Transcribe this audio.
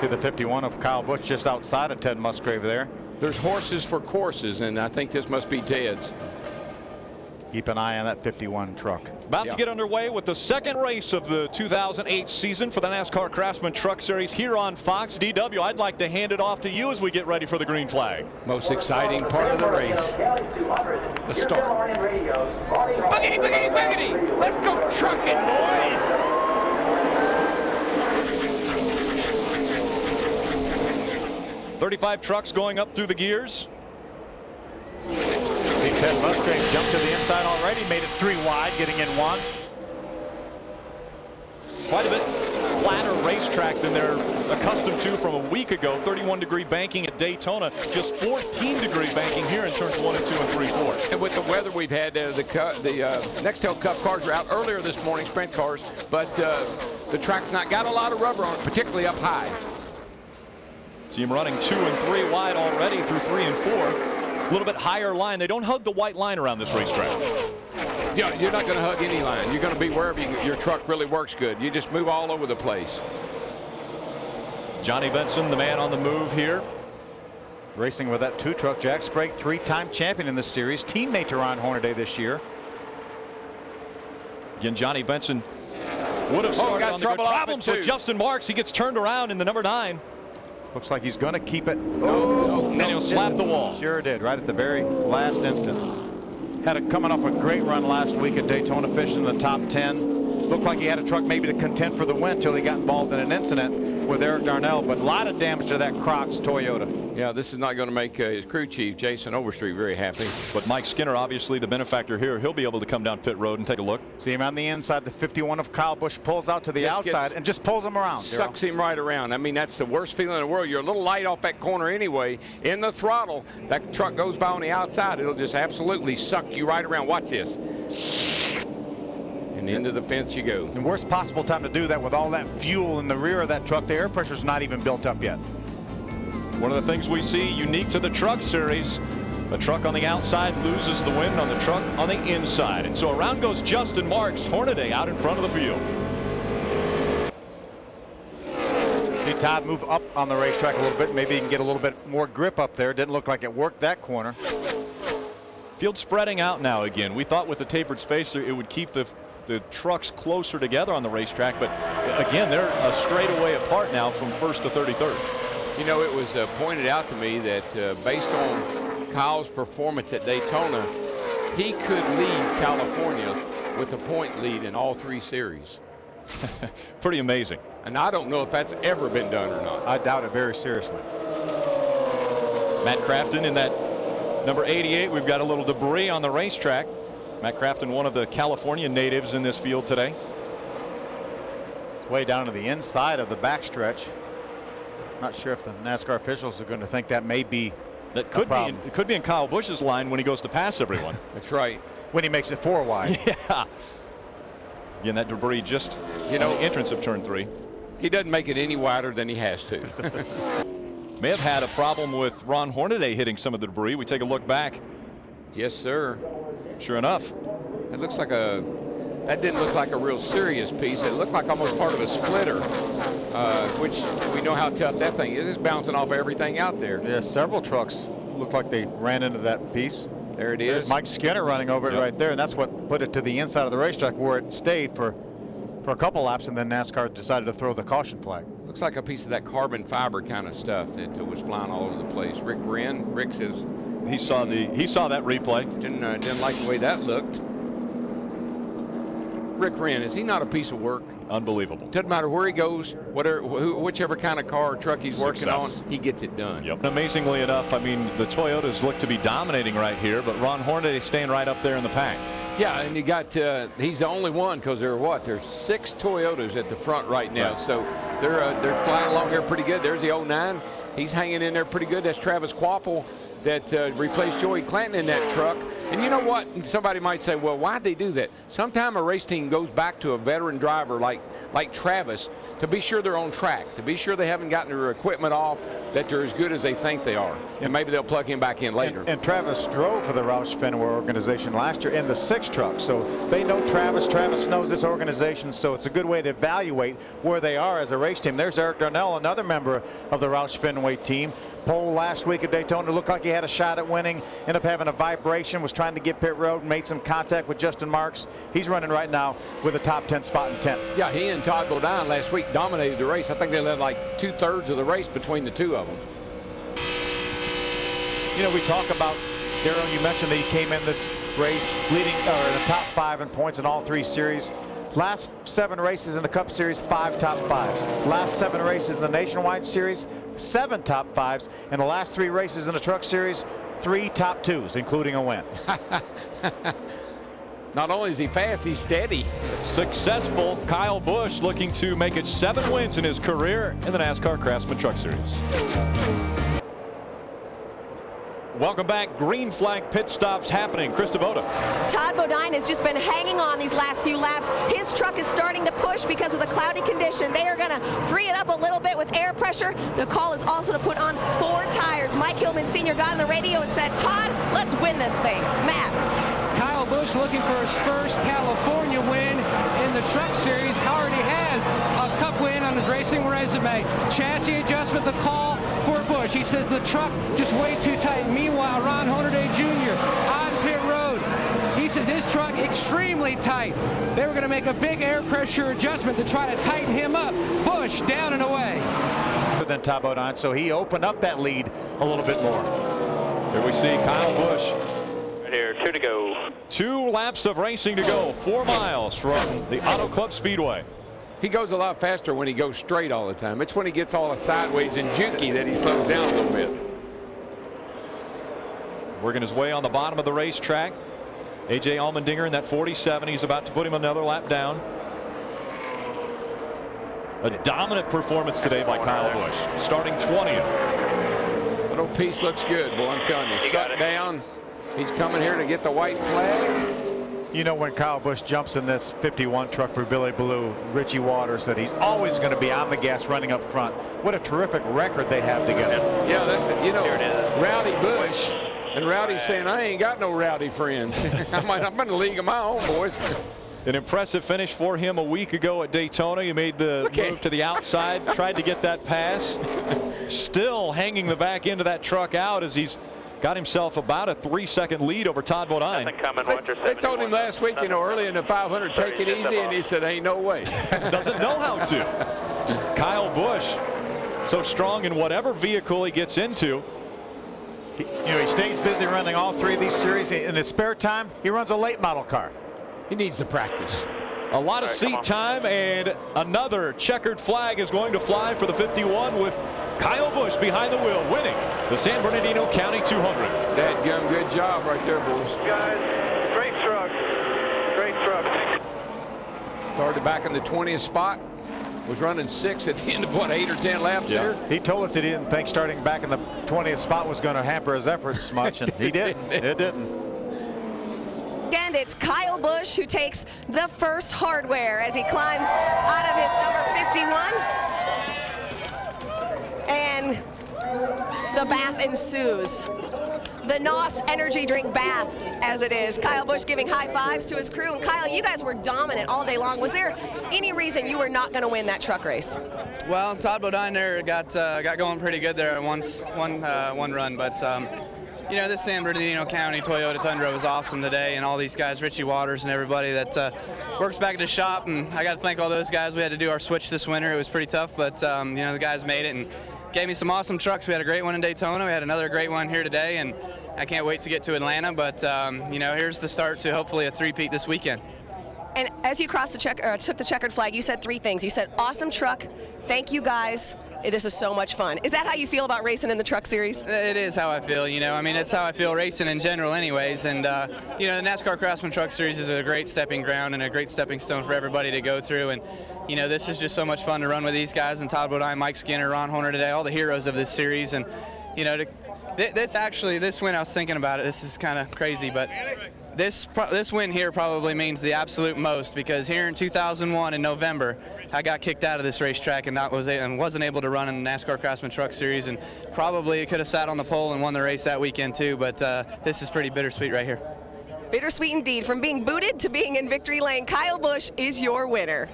See the 51 of Kyle Busch just outside of Ted Musgrave there. There's horses for courses, and I think this must be Ted's. Keep an eye on that 51 truck. About to get underway with the second race of the 2008 season for the NASCAR Craftsman Truck Series here on Fox. DW, I'd like to hand it off to you as we get ready for the green flag. Most exciting part of the race. The start. Boogity, boogity, boogity. Let's go trucking, boys. 35 trucks going up through the gears. See Ted Musgrave jumped to the inside already, made it 3 wide, getting in 1. Quite a bit flatter racetrack than they're accustomed to from a week ago. 31-degree banking at Daytona, just 14-degree banking here in turns 1 and 2 and 3, 4. And with the weather we've had, the Nextel Cup cars were out earlier this morning, sprint cars, but the track's not got a lot of rubber on it, particularly up high. See him running 2 and 3 wide already through 3 and 4. A little bit higher line. They don't hug the white line around this racetrack. Yeah, you're not going to hug any line. You're going to be wherever your truck really works good. You just move all over the place. Johnny Benson, the man on the move here. Racing with that 2 truck. Jack Sprague, 3-time champion in this series. Teammate to Ron Hornaday this year. Again, Johnny Benson would have started on the good problems with Justin Marks. He gets turned around in the number 9. Looks like he's going to keep it. And he'll slap the wall. Sure did, right at the very last instant. Had it coming off a great run last week at Daytona, finishing in the top 10. Looked like he had a truck maybe to contend for the win until he got involved in an incident with Eric Darnell, but a lot of damage to that Crocs Toyota. Yeah, this is not going to make his crew chief, Jason Overstreet, very happy. But Mike Skinner, obviously the benefactor here, he'll be able to come down pit road and take a look. See him on the inside. The 51 of Kyle Busch pulls out to the outside and just pulls him around. Sucks him right around. I mean, that's the worst feeling in the world. You're a little light off that corner anyway. In the throttle, that truck goes by on the outside. It'll just absolutely suck you right around. Watch this. And into the fence you go. The worst possible time to do that with all that fuel in the rear of that truck. The air pressure's not even built up yet. One of the things we see unique to the truck series, the truck on the outside loses the wind on the truck on the inside. And so around goes Justin Marks. Hornaday out in front of the field. See Todd move up on the racetrack a little bit. Maybe he can get a little bit more grip up there. Didn't look like it worked that corner. Field spreading out now again. We thought with the tapered spacer it would keep the trucks closer together on the racetrack, but again they're a straightaway apart now from 1st to 33rd. You know, it was pointed out to me that based on Kyle's performance at Daytona, he could lead California with a point lead in all 3 series. Pretty amazing. And I don't know if that's ever been done or not. I doubt it very seriously. Matt Crafton in that number 88. We've got a little debris on the racetrack. Matt Crafton, one of the California natives in this field today. It's way down to the inside of the backstretch. Not sure if the NASCAR officials are going to think that may be it could be in Kyle Busch's line when he goes to pass everyone. That's right. When he makes it 4 wide. Yeah. Again, that debris just on the entrance of turn 3. He doesn't make it any wider than he has to. May have had a problem with Ron Hornaday hitting some of the debris. We take a look back. Yes, sir. Sure enough. It looks like that didn't look like a real serious piece. It looked like almost part of a splitter, which we know how tough that thing is. It's bouncing off everything out there. Yeah, several trucks look like they ran into that piece. There it is. There's Mike Skinner running over it right there, and that's what put it to the inside of the racetrack where it stayed for a couple laps, and then NASCAR decided to throw the caution flag. Looks like a piece of that carbon fiber kind of stuff that was flying all over the place. Rick says he saw that replay. Didn't like the way that looked. Rick Wren, is he not a piece of work? Unbelievable. Doesn't matter where he goes, whichever kind of car or truck he's working on, he gets it done. Yep. Amazingly enough, I mean, the Toyotas look to be dominating right here, but Ron Hornaday staying right up there in the pack. Yeah, and you got he's the only one because there's 6 Toyotas at the front right now, so they're flying along here pretty good. There's the 09. He's hanging in there pretty good. That's Travis Quapple that replaced Joey Clanton in that truck. And you know what? Somebody might say, well, why'd they do that? Sometime a race team goes back to a veteran driver like Travis to be sure they're on track, to be sure they haven't gotten their equipment off, that they're as good as they think they are. And maybe they'll plug him back in later. And Travis drove for the Roush Fenway organization last year in the 6 truck. So they know Travis. Travis knows this organization. So it's a good way to evaluate where they are as a race team. There's Eric Darnell, another member of the Roush Fenway team. Pole last week at Daytona, looked like he had a shot at winning, ended up having a vibration, was trying to get pit road, made some contact with Justin Marks. He's running right now with a top 10 spot in 10th. Yeah, he and Todd Bodine last week dominated the race. I think they led like 2/3 of the race between the two of them. You know, we talk about, Darryl, you mentioned that he came in this race leading or in the top 5 in points in all 3 series. Last 7 races in the Cup Series, 5 top 5s. Last 7 races in the Nationwide Series, 7 top 5s. And the last 3 races in the Truck Series, 3 top 2s, including a win. Not only is he fast, he's steady. Successful Kyle Busch looking to make it 7 wins in his career in the NASCAR Craftsman Truck Series. Welcome back. Green flag pit stops happening. Chris Devoto. Todd Bodine has just been hanging on these last few laps. His truck is starting to push because of the cloudy condition. They are going to free it up a little bit with air pressure. The call is also to put on 4 tires. Mike Hillman Sr. got on the radio and said, Todd, let's win this thing. Matt. Kyle Busch looking for his first California win in the Truck Series. Already has a Cup win on his racing resume. Chassis adjustment, the call for Busch. He says the truck just way too tight. Meanwhile, Ron Hornaday Jr. on pit road. He says his truck extremely tight. They were going to make a big air pressure adjustment to try to tighten him up. Busch down and away. Than Todd Bodine, so he opened up that lead a little bit more. Here we see Kyle Busch. Right here, 2 to go. 2 laps of racing to go. 4 miles from the Auto Club Speedway. He goes a lot faster when he goes straight all the time. It's when he gets all sideways and jukey that he slows down a little bit. Working his way on the bottom of the racetrack. A.J. Allmendinger in that 47. He's about to put him another lap down. A dominant performance today by Kyle Busch, starting 20th. Little piece looks good, boy. I'm telling you, shut down. He's coming here to get the white flag. You know, when Kyle Busch jumps in this 51 truck for Billy Blue, Richie Waters said he's always going to be on the gas running up front. What a terrific record they have together. Yeah, that's it. You know, Rowdy Busch, and Rowdy's saying, I ain't got no rowdy friends. I'm in a league of my own, boys. An impressive finish for him a week ago at Daytona. He made the move to the outside, tried to get that pass. Still hanging the back end of that truck out as he's got himself about a 3-second lead over Todd Bodine. They told him last week, you know, early in the 500, take it easy, and he said, ain't no way. Doesn't know how to. Kyle Busch, so strong in whatever vehicle he gets into. You know, he stays busy running all 3 of these series. In his spare time, he runs a late model car. He needs to practice. A lot of seat time, and another checkered flag is going to fly for the 51 with Kyle Busch behind the wheel, winning the San Bernardino County 200. Dadgum, good job right there, boys. Guys, great truck. Great truck. Started back in the 20th spot. Was running 6 at the end of, what, 8 or 10 laps here? He told us he didn't think starting back in the 20th spot was going to hamper his efforts much, and he didn't. It didn't. And it's Kyle Busch who takes the first hardware as he climbs out of his number 51. And the bath ensues. The NOS energy drink bath, as it is. Kyle Busch giving high fives to his crew. And Kyle, you guys were dominant all day long. Was there any reason you were not going to win that truck race? Well, Todd Bodine there got going pretty good there in one run, but you know, this San Bernardino County Toyota Tundra was awesome today, and all these guys, Richie Waters and everybody that works back at the shop, and I got to thank all those guys. We had to do our switch this winter. It was pretty tough, but you know, the guys made it and gave me some awesome trucks. We had a great one in Daytona. We had another great one here today, and I can't wait to get to Atlanta, but you know, here's the start to hopefully a three-peat this weekend. And as you crossed the took the checkered flag, you said 3 things. You said, awesome truck, thank you guys, this is so much fun. Is that how you feel about racing in the Truck Series? It is how I feel, you know. I mean, it's how I feel racing in general anyways. And, you know, the NASCAR Craftsman Truck Series is a great stepping ground and a great stepping stone for everybody to go through. And, you know, this is just so much fun to run with these guys, and Todd Bodine, Mike Skinner, Ron Horner today, all the heroes of this series. And, you know, this win, I was thinking about it, this is kind of crazy, but This win here probably means the absolute most, because here in 2001 in November, I got kicked out of this racetrack and wasn't able to run in the NASCAR Craftsman Truck Series, and probably could have sat on the pole and won the race that weekend too, but this is pretty bittersweet right here. Bittersweet indeed. From being booted to being in victory lane, Kyle Busch is your winner.